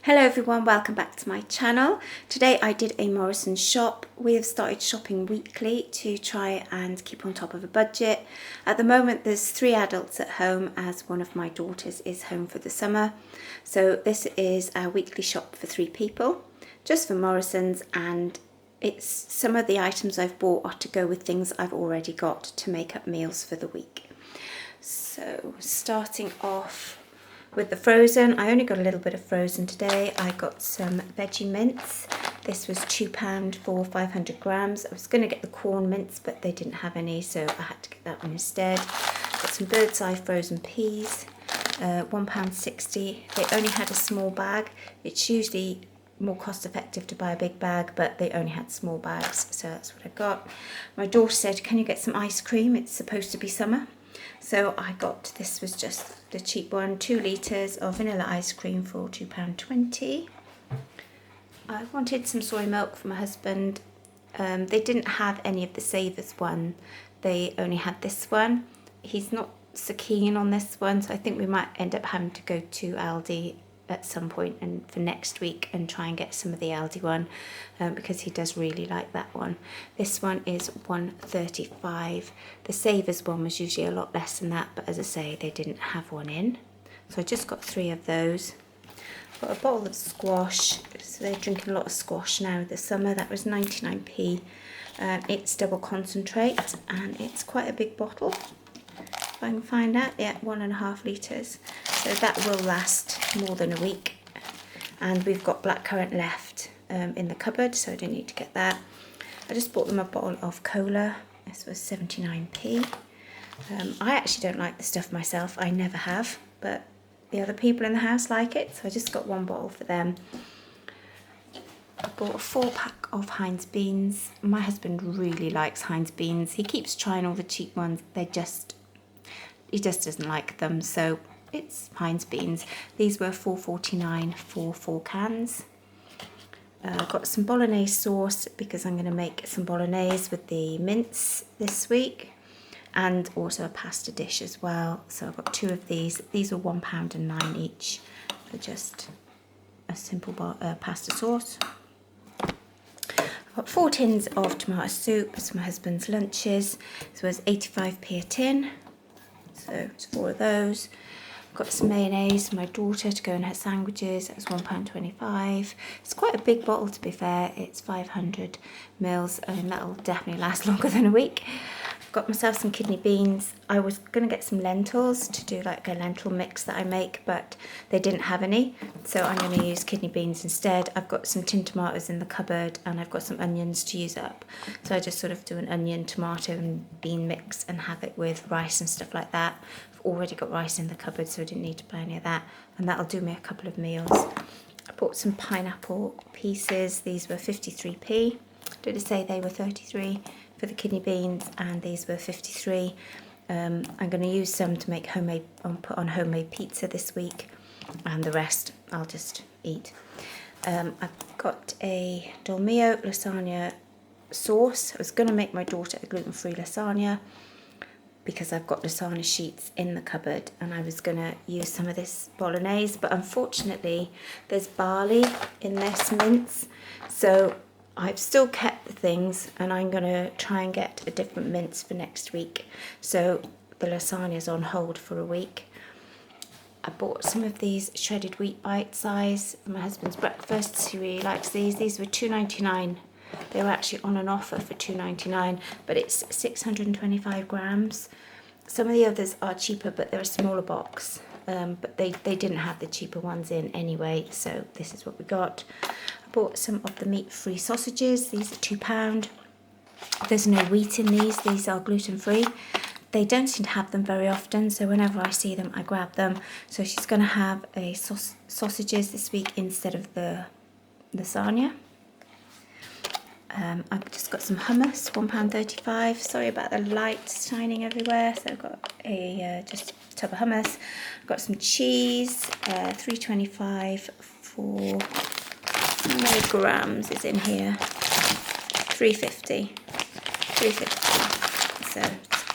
Hello everyone, welcome back to my channel. Today I did a Morrisons shop. We have started shopping weekly to try and keep on top of a budget. At the moment there's 3 adults at home as one of my daughters is home for the summer. So this is a weekly shop for 3 people, just for Morrisons, and it's some of the items I've bought are to go with things I've already got to make up meals for the week. So starting off with the frozen, I only got a little bit of frozen today. I got some veggie mince. This was £2 for 500 grams. I was going to get the corn mince, but they didn't have any, so I had to get that one instead. Got some bird's eye frozen peas, £1.60. They only had a small bag. It's usually more cost effective to buy a big bag, but they only had small bags, so that's what I got. My daughter said, can you get some ice cream? It's supposed to be summer. So I got, this was just the cheap one, 2 litres of vanilla ice cream for £2.20. I wanted some soy milk for my husband. They didn't have any of the Savers one. They only had this one. He's not so keen on this one, so I think we might end up having to go to Aldi at some point and for next week and try and get some of the Aldi one because he does really like that one. This one is £1.35. The Savers one was usually a lot less than that, but as I say, they didn't have one in, so I just got 3 of those. Got a bottle of squash, so they're drinking a lot of squash now this summer. That was 99p. It's double concentrate and it's quite a big bottle. If I can find out, yeah, 1.5 litres. So that will last more than a week. And we've got blackcurrant left in the cupboard, so I don't need to get that. I just bought them a bottle of cola. This was 79p. I actually don't like the stuff myself. I never have, but the other people in the house like it, so I just got 1 bottle for them. I bought a 4-pack of Heinz beans. My husband really likes Heinz beans. He keeps trying all the cheap ones. He just doesn't like them, so it's Heinz beans. These were £4.49 for 4 cans. Got some bolognese sauce because I'm going to make some bolognese with the mince this week, and also a pasta dish as well. So I've got 2 of these. These were £1.09 each for just a simple pasta sauce. I've got 4 tins of tomato soup. It's my husband's lunches. This was 85p a tin. So it's 4 of those. Got some mayonnaise for my daughter to go in her sandwiches. That was £1.25. It's quite a big bottle, to be fair. It's 500 mils, and that'll definitely last longer than a week. Got myself some kidney beans. I was going to get some lentils to do like a lentil mix that I make, but they didn't have any, so I'm going to use kidney beans instead. I've got some tin tomatoes in the cupboard and I've got some onions to use up, so I just sort of do an onion, tomato and bean mix and have it with rice and stuff like that. I've already got rice in the cupboard, so I didn't need to buy any of that, and that'll do me a couple of meals. I bought some pineapple pieces. These were 53p. Did I say they were 33 for the kidney beans, and these were 53. I'm going to use some to make put on homemade pizza this week, and the rest I'll just eat. I've got a Dolmio lasagna sauce. I was going to make my daughter a gluten-free lasagna because I've got lasagna sheets in the cupboard, and I was going to use some of this bolognese, but unfortunately there's barley in this mince, so I've still kept the things, and I'm going to try and get a different mince for next week. So the lasagna is on hold for a week. I bought some of these shredded wheat bite size for my husband's breakfast. He really likes these. These were £2.99. They were actually on an offer for £2.99, but it's 625 grams. Some of the others are cheaper, but they're a smaller box. But they didn't have the cheaper ones in anyway, so this is what we got. I bought some of the meat-free sausages. These are £2. There's no wheat in these. These are gluten-free. They don't seem to have them very often, so whenever I see them, I grab them. So she's going to have a sausages this week instead of the lasagna. I've just got some hummus, £1.35. Sorry about the lights shining everywhere. So I've got a just a tub of hummus. I've got some cheese, £3.25 for, how many grams is in here? 350. So it's a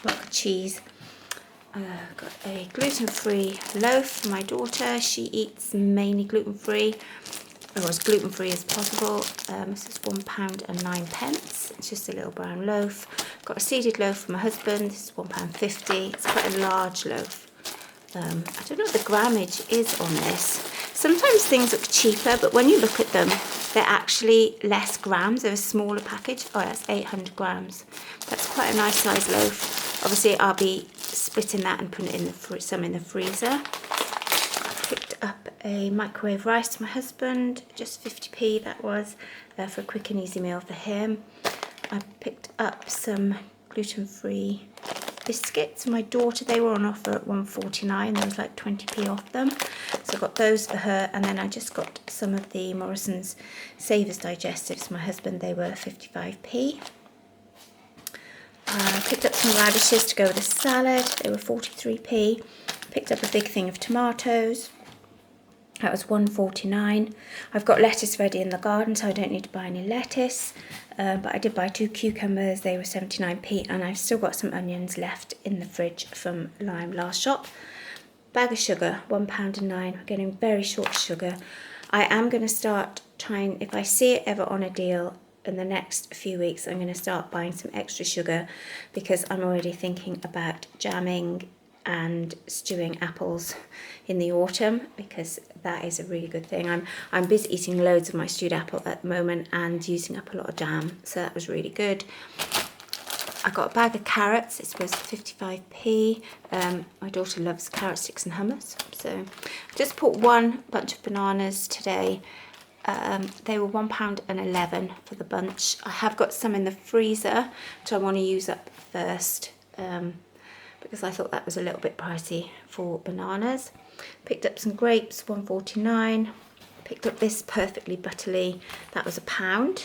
block of cheese. Got a gluten-free loaf for my daughter. She eats mainly gluten-free. or as gluten-free as possible. This is £1.09. It's just a little brown loaf. Got a seeded loaf for my husband. This is £1.50. It's quite a large loaf. I don't know what the grammage is on this. Sometimes things look cheaper, but when you look at them, they're actually less grams. They're a smaller package. Oh, that's 800 grams. That's quite a nice size loaf. Obviously, I'll be splitting that and putting it in some in the freezer. I picked up a microwave rice for my husband, just 50p that was, for a quick and easy meal for him. I picked up some gluten-free biscuits for my daughter. They were on offer at £1.49. There was like 20p off them, so I got those for her. And then I just got some of the Morrisons Savers digestives for my husband. They were 55p. I picked up some radishes to go with a salad. They were 43p. Picked up a big thing of tomatoes. That was £1.49. I've got lettuce ready in the garden, so I don't need to buy any lettuce. But I did buy 2 cucumbers. They were 79p, and I've still got some onions left in the fridge from last shop. Bag of sugar, £1.09. We're getting very short sugar. I am going to start trying, if I see it ever on a deal in the next few weeks, I'm going to start buying some extra sugar, because I'm already thinking about jamming and stewing apples in the autumn, because that is a really good thing. I'm busy eating loads of my stewed apple at the moment and using up a lot of jam, so that was really good. I got a bag of carrots. This was 55p. My daughter loves carrot sticks and hummus, so I just bought one bunch of bananas today. They were £1.11 for the bunch. I have got some in the freezer, which I want to use up first, because I thought that was a little bit pricey for bananas. Picked up some grapes, £1.49. Picked up this perfectly butterly. That was £1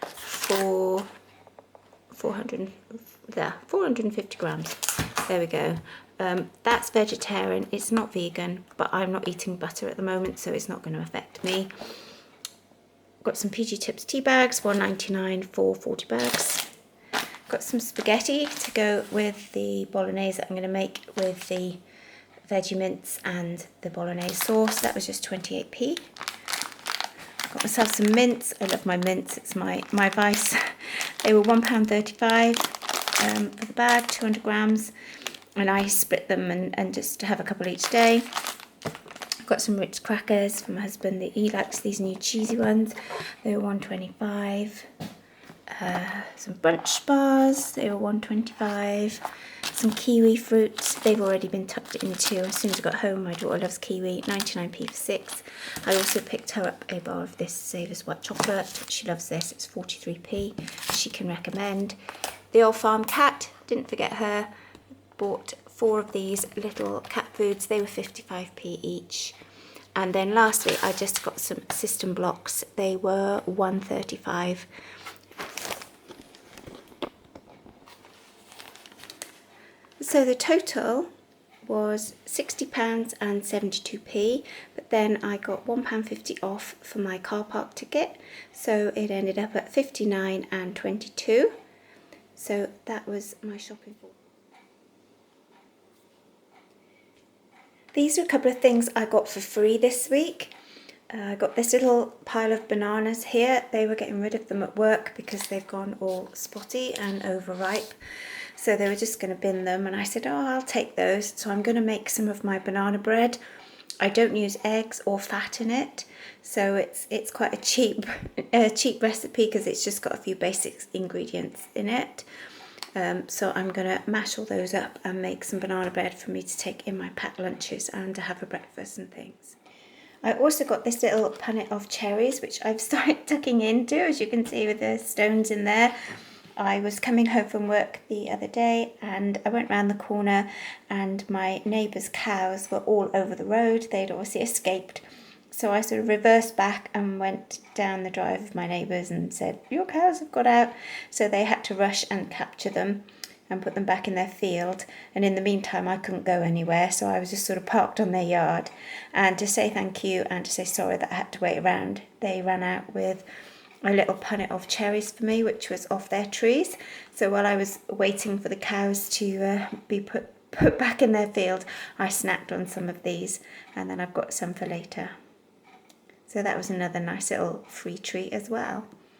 for 450 grams. There we go. That's vegetarian. It's not vegan, but I'm not eating butter at the moment, so it's not going to affect me. Got some PG Tips tea bags, £1.99 for 40 bags. Got some spaghetti to go with the bolognese that I'm going to make with the veggie mince and the bolognese sauce. That was just 28p. Got myself some mince. I love my mince. It's my vice. They were £1.35 for the bag, 200 grams. And I split them and just have a couple each day. Got some Ritz crackers for my husband. He likes these new cheesy ones. They were £1.25. Some bunch bars. They were £1.25. Some kiwi fruits. They've already been tucked into. As soon as I got home, my daughter loves kiwi. 99p for 6. I also picked her up a bar of this Savers white chocolate. She loves this. It's 43p. She can recommend. The Old Farm cat. Didn't forget her. Bought 4 of these little cat foods. They were 55p each. And then lastly, I just got some system blocks. They were £1.35. So the total was £60 and 72p, but then I got £1.50 off for my car park ticket, so it ended up at 59 and 22. So that was my shopping for. These are a couple of things I got for free this week. I got this little pile of bananas here. They were getting rid of them at work because they've gone all spotty and overripe. So they were just going to bin them, and I said, oh, I'll take those. So I'm going to make some of my banana bread. I don't use eggs or fat in it, so it's quite a cheap recipe because it's just got a few basic ingredients in it. So I'm going to mash all those up and make some banana bread for me to take in my packed lunches and to have for breakfast and things. I also got this little punnet of cherries, which I've started tucking into, as you can see with the stones in there. I was coming home from work the other day and I went round the corner and my neighbour's cows were all over the road. They'd obviously escaped. So I sort of reversed back and went down the drive of my neighbours and said, your cows have got out. So they had to rush and capture them and put them back in their field. And in the meantime, I couldn't go anywhere. So I was just sort of parked on their yard. And to say thank you and to say sorry that I had to wait around, they ran out with a little punnet of cherries for me, which was off their trees. So while I was waiting for the cows to be put back in their field, I snacked on some of these, and then I've got some for later. So that was another nice little free treat as well.